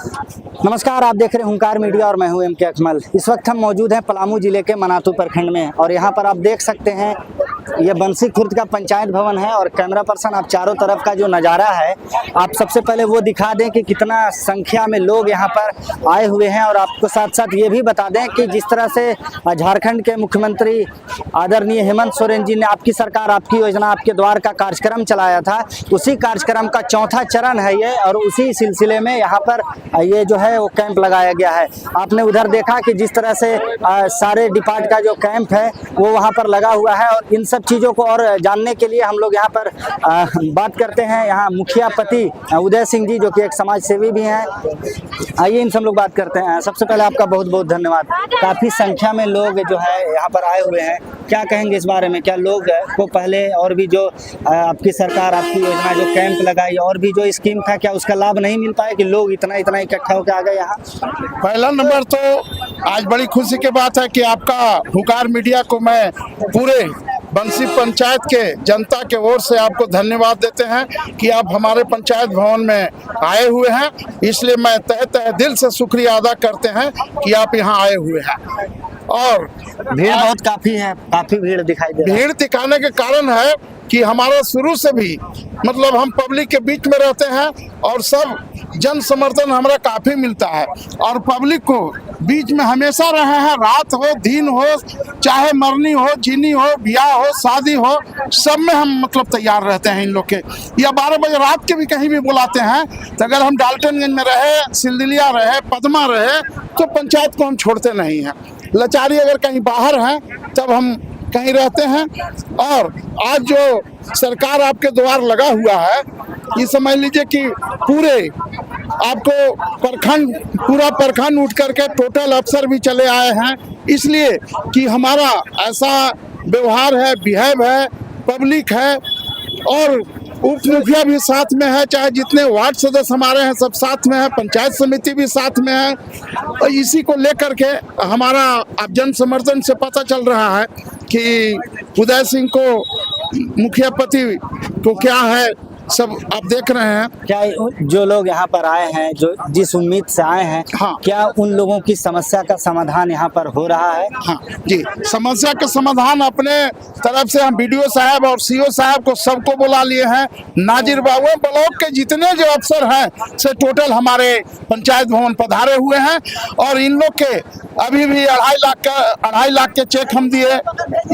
नमस्कार, आप देख रहे हैं हुंकार मीडिया और मैं हूं एम.के. अकमल। इस वक्त हम मौजूद हैं पलामू जिले के मनातू प्रखंड में और यहां पर आप देख सकते हैं ये बंसी खुर्द का पंचायत भवन है और कैमरा पर्सन आप चारों तरफ का जो नज़ारा है आप सबसे पहले वो दिखा दें कि कितना संख्या में लोग यहां पर आए हुए हैं। और आपको साथ साथ ये भी बता दें कि जिस तरह से झारखंड के मुख्यमंत्री आदरणीय हेमंत सोरेन जी ने आपकी सरकार आपकी योजना आपके द्वार का कार्यक्रम चलाया था, उसी कार्यक्रम का चौथा चरण है ये और उसी सिलसिले में यहाँ पर ये जो है वो कैंप लगाया गया है। आपने उधर देखा कि जिस तरह से सारे डिपार्ट का जो कैंप है वो वहाँ पर लगा हुआ है और इन सब चीज़ों को और जानने के लिए हम लोग यहाँ पर बात करते हैं। यहाँ मुखिया पति उदय सिंह जी जो कि एक समाज सेवी भी हैं, आइए इनसे हम लोग बात करते हैं। सबसे पहले आपका बहुत बहुत धन्यवाद। काफ़ी संख्या में लोग जो है यहाँ पर आए हुए हैं, क्या कहेंगे इस बारे में? क्या लोग को पहले और भी जो आपकी सरकार आपकी योजना जो कैंप लगाई और भी जो स्कीम था क्या उसका लाभ नहीं मिल पाया कि लोग इतना इकट्ठा होकर आ गए यहाँ? पहला नंबर तो आज बड़ी खुशी की बात है कि आपका हुंकार मीडिया को मैं पूरे बंसी पंचायत के जनता के ओर से आपको धन्यवाद देते हैं कि आप हमारे पंचायत भवन में आए हुए हैं। इसलिए मैं तहे दिल से शुक्रिया अदा करते हैं कि आप यहाँ आए हुए हैं। और भीड़ बहुत काफ़ी है, काफ़ी भीड़ दिखाई दे रही है। भीड़ दिखाने के कारण है कि हमारा शुरू से भी मतलब हम पब्लिक के बीच में रहते हैं और सब जन समर्थन हमारा काफ़ी मिलता है और पब्लिक को बीच में हमेशा रहे हैं। रात हो दिन हो, चाहे मरनी हो चीनी हो ब्याह हो शादी हो, सब में हम मतलब तैयार रहते हैं इन लोग के। या 12 बजे रात के भी कहीं भी बुलाते हैं तो अगर हम डाल्टनगंज में रहे, सिलदिलिया रहे, पदमा रहे तो पंचायत को हम छोड़ते नहीं हैं। लाचारी अगर कहीं बाहर है तब हम कहीं रहते हैं। और आज जो सरकार आपके द्वार लगा हुआ है ये समझ लीजिए कि पूरे आपको पूरा प्रखंड उठ करके टोटल अफसर भी चले आए हैं, इसलिए कि हमारा ऐसा व्यवहार है, बिहेव है, पब्लिक है और उप मुखिया भी साथ में है, चाहे जितने वार्ड सदस्य हमारे हैं सब साथ में है, पंचायत समिति भी साथ में है। और इसी को लेकर के हमारा अब जन समर्थन से पता चल रहा है कि उदय सिंह को मुखिया पति को क्या है, सब आप देख रहे हैं। क्या जो लोग यहाँ पर आए हैं, जो जिस उम्मीद से आए हैं, हाँ, क्या उन लोगों की समस्या का समाधान यहाँ पर हो रहा है? हाँ जी, समस्या का समाधान अपने तरफ से हम बीडीओ साहब और सीओ साहब को सबको बुला लिए हैं। नाजिर बाबू ब्लॉक के जितने जो अफसर हैं से टोटल हमारे पंचायत भवन पधारे हुए हैं और इन लोग के अभी भी 2.5 लाख के चेक हम दिए,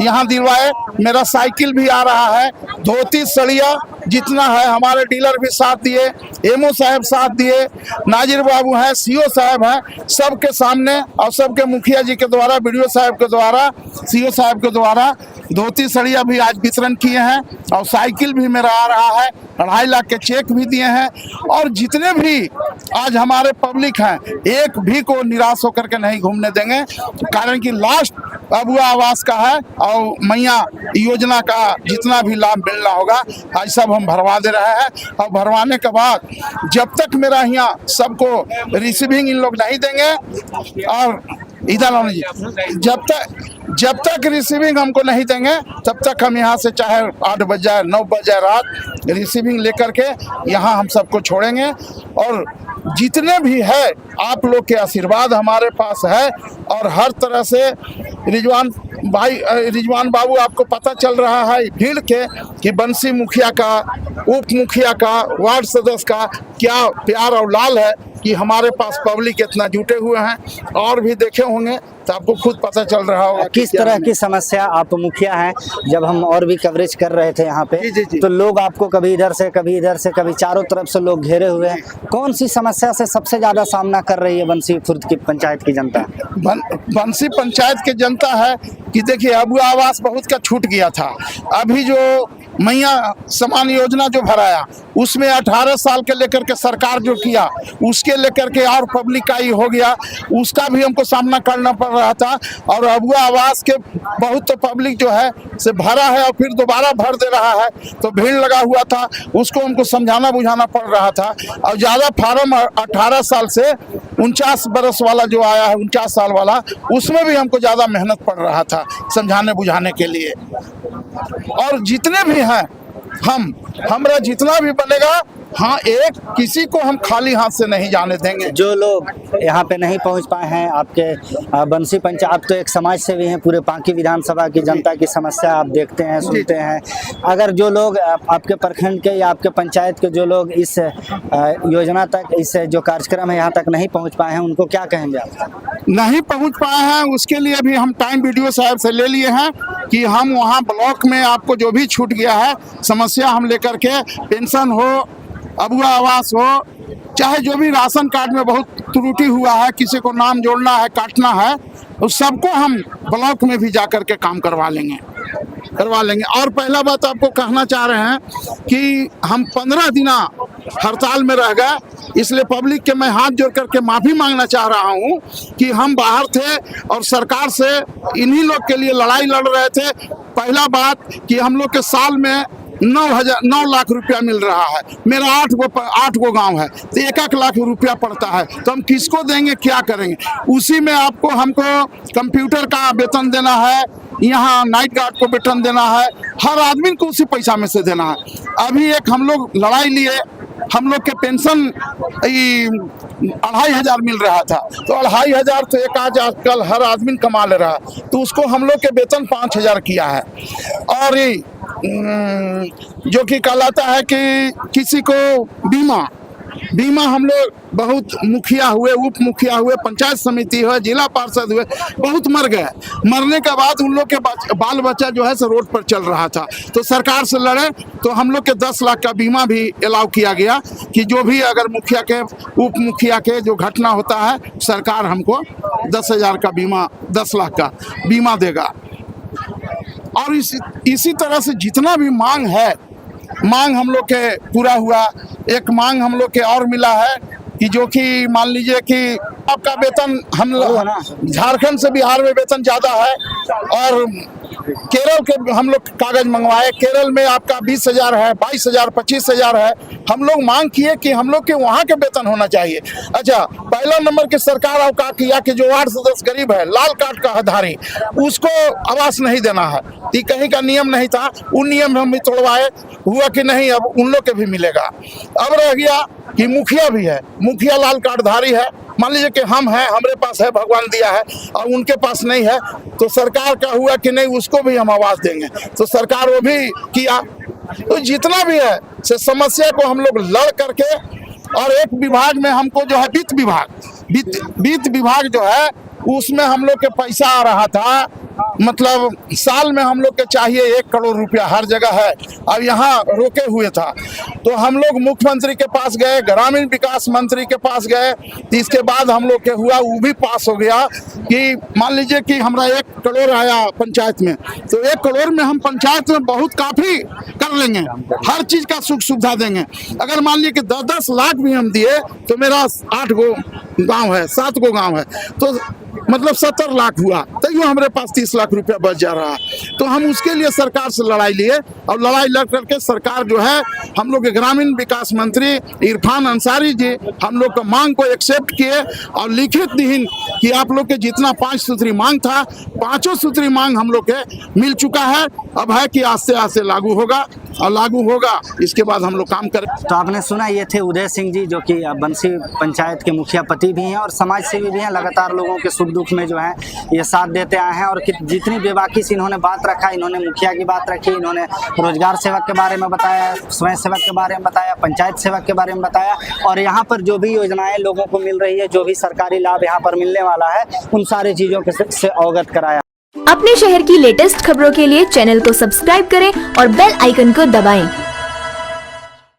यहाँ दिलवाए। मेरा साइकिल भी आ रहा है, धोती सड़िया जितना है हमारे डीलर भी साथ दिए, एमओ साहब साथ दिए, नाजिर बाबू हैं, सीओ साहब हैं, सबके सामने और सबके मुखिया जी के द्वारा, बीडीओ साहब के द्वारा, सीओ साहब के द्वारा धोती सड़िया भी आज वितरण किए हैं और साइकिल भी मेरा आ रहा है। 2.5 लाख के चेक भी दिए हैं और जितने भी आज हमारे पब्लिक हैं एक भी को निराश होकर के नहीं घूमने देंगे, कारण कि लास्ट अबुआ आवास का है और मैया योजना का जितना भी लाभ मिलना होगा आज सब हम भरवा दे रहे हैं। और भरवाने के बाद जब तक मेरा यहाँ सबको रिसीविंग इन लोग नहीं देंगे और इधर जब तक रिसीविंग हमको नहीं देंगे तब तक हम यहाँ से चाहे 8 बजे 9 बजे रात रिसीविंग लेकर के यहाँ हम सबको छोड़ेंगे। और जितने भी है आप लोग के आशीर्वाद हमारे पास है और हर तरह से रिजवान बाबू आपको पता चल रहा है भीड़ के कि बंसी मुखिया का, उप मुखिया का, वार्ड सदस्य का क्या प्यार और लाल है कि हमारे पास पब्लिक इतना जुटे हुए हैं। और भी देखे होंगे तो आपको खुद पता चल रहा होगा किस तरह की समस्या। आप मुखिया हैं, जब हम और भी कवरेज कर रहे थे यहाँ पे जी। तो लोग आपको कभी इधर से कभी इधर से कभी चारों तरफ से लोग घेरे हुए हैं। कौन सी समस्या से सबसे ज्यादा सामना कर रही है बंसी खुर्द की पंचायत की जनता? बंसी पंचायत की जनता है कि देखिए अबुआ आवास बहुत का छूट गया था, अभी जो मैया समान योजना जो भराया उसमें 18 साल के लेकर के सरकार जो किया उसके लेकर के और पब्लिक का ही हो गया, उसका भी हमको सामना करना पड़ रहा था। और अबुआ आवास के बहुत तो पब्लिक जो है से भरा है और फिर दोबारा भर दे रहा है तो भीड़ लगा हुआ था, उसको हमको समझाना बुझाना पड़ रहा था। और ज़्यादा फार्म 18 साल से 49 बरस वाला जो आया है 49 साल वाला, उसमें भी हमको ज़्यादा मेहनत पड़ रहा था समझाने बुझाने के लिए। और जितने भी हैं हमारा जितना भी बनेगा हाँ, एक किसी को हम खाली हाथ से नहीं जाने देंगे। जो लोग यहाँ पे नहीं पहुँच पाए हैं, आपके बंसी पंचायत, आप तो एक समाज सेवी हैं, पूरे पांकी विधानसभा की जनता की समस्या आप देखते हैं, सुनते हैं। अगर जो लोग आपके प्रखंड के या आपके पंचायत के जो लोग इस योजना तक, इस जो कार्यक्रम है यहाँ तक नहीं पहुँच पाए हैं, उनको क्या कहेंगे आप? नहीं पहुंच पाए हैं उसके लिए भी हम टाइम वीडियो साहब से ले लिए हैं कि हम वहाँ ब्लॉक में आपको जो भी छूट गया है समस्या हम लेकर के, पेंशन हो, अबुआ आवास हो, चाहे जो भी राशन कार्ड में बहुत त्रुटि हुआ है, किसी को नाम जोड़ना है, काटना है, उस सबको हम ब्लॉक में भी जा कर के काम करवा लेंगे। और पहला बात आपको कहना चाह रहे हैं कि हम 15 दिना हड़ताल में रह गए, इसलिए पब्लिक के मैं हाथ जोड़ करके माफ़ी मांगना चाह रहा हूं कि हम बाहर थे और सरकार से इन्हीं लोग के लिए लड़ाई लड़ रहे थे। पहला बात कि हम लोग के साल में 9 लाख रुपया मिल रहा है, मेरा 8 गो गांव है तो 1 लाख रुपया पड़ता है, तो हम किसको देंगे, क्या करेंगे? उसी में हमको कंप्यूटर का वेतन देना है, यहाँ नाइट गार्ड को वेतन देना है, हर आदमी को उसी पैसा में से देना है। अभी एक हम लोग लड़ाई लिए, हम लोग के पेंशन 2500 मिल रहा था, तो 2500 तो एक आजकल हर आदमी कमा ले रहा है, तो उसको हम लोग के वेतन 5000 किया है। और जो कि कहलाता है कि किसी को बीमा हम लोग बहुत मुखिया हुए, उप मुखिया हुए, पंचायत समिति हुए, जिला पार्षद हुए, बहुत मर गए। मरने के बाद उन लोग के बाल बच्चा जो है सो रोड पर चल रहा था, तो सरकार से लड़े तो हम लोग के 10 लाख का बीमा भी अलाउ किया गया कि जो भी अगर मुखिया के, उप मुखिया के जो घटना होता है, सरकार हमको 10,000 का बीमा, 10 लाख का बीमा देगा। और इसी तरह से जितना भी मांग हम लोग के पूरा हुआ। एक मांग हम लोग के और मिला है कि जो कि मान लीजिए कि आपका वेतन हम झारखंड से बिहार में वेतन ज़्यादा है, और केरल के हम लोग कागज मंगवाए, केरल में आपका 20,000 है, 22,000, 25,000 है। हम लोग मांग किए कि हम लोग के वहाँ के वेतन होना चाहिए। अच्छा, पहला नंबर की सरकार अब क्या किया कि जो 8 से 10 गरीब है, लाल कार्ड का आधारी, उसको आवास नहीं देना है, ये कहीं का नियम नहीं था, उन नियम हम भी तोड़वाए, हुआ कि नहीं, अब उन लोग के भी मिलेगा। अब रह गया कि मुखिया भी है, मुखिया लाल कार्डधारी है, मान लीजिए कि हम हैं, हमारे पास है, भगवान दिया है, और उनके पास नहीं है, तो सरकार का हुआ कि नहीं, उसको भी हम आवास देंगे, तो सरकार वो भी किया। तो जितना भी है से समस्या को हम लोग लड़ करके, और एक विभाग में हमको जो है वित्त विभाग जो है उसमें हम लोग के पैसा आ रहा था, मतलब साल में हम लोग के चाहिए 1 करोड़ रुपया हर जगह है, अब यहाँ रोके हुए था। तो हम लोग मुख्यमंत्री के पास गए, ग्रामीण विकास मंत्री के पास गए, तो इसके बाद हम लोग के हुआ वो भी पास हो गया कि मान लीजिए कि हमारा 1 करोड़ आया पंचायत में, तो 1 करोड़ में हम पंचायत में बहुत काफ़ी कर लेंगे, हर चीज़ का सुख सुविधा देंगे। अगर मान लीजिए कि 10-10 लाख भी हम दिए तो मेरा 8 गो गाँव है, 7 गो गाँव है, तो मतलब 70 लाख हुआ, तो यूँ हमारे पास 30 लाख रुपया बच जा रहा है। तो हम उसके लिए सरकार से लड़ाई लिए, और लड़ाई लड़ करके सरकार जो है हम लोग के ग्रामीण विकास मंत्री इरफान अंसारी जी हम लोग का मांग को एक्सेप्ट किए और लिखित दीन कि आप लोग के जितना 5 सूत्री मांग था, 5 सूत्री मांग हम लोग के मिल चुका है। अब है कि आस्ते आस्ते लागू होगा, और लागू होगा इसके बाद हम लोग काम करें। तो आपने सुना, ये थे उदय सिंह जी, जो कि बंसी पंचायत के मुखिया पति भी हैं और समाज सेवी भी हैं, लगातार लोगों के सुख दुख में जो है ये साथ देते आए हैं। और जितनी बेबाकी से इन्होंने बात रखा, इन्होंने मुखिया की बात रखी, इन्होंने रोजगार सेवक के बारे में बताया, स्वयं सेवक के बारे में बताया, पंचायत सेवक के बारे में बताया, और यहाँ पर जो भी योजनाएं लोगों को मिल रही है, जो भी सरकारी लाभ यहाँ पर मिलने वाला है, उन सारी चीज़ों से अवगत कराया। अपने शहर की लेटेस्ट खबरों के लिए चैनल को सब्सक्राइब करें और बेल आइकन को दबाएं।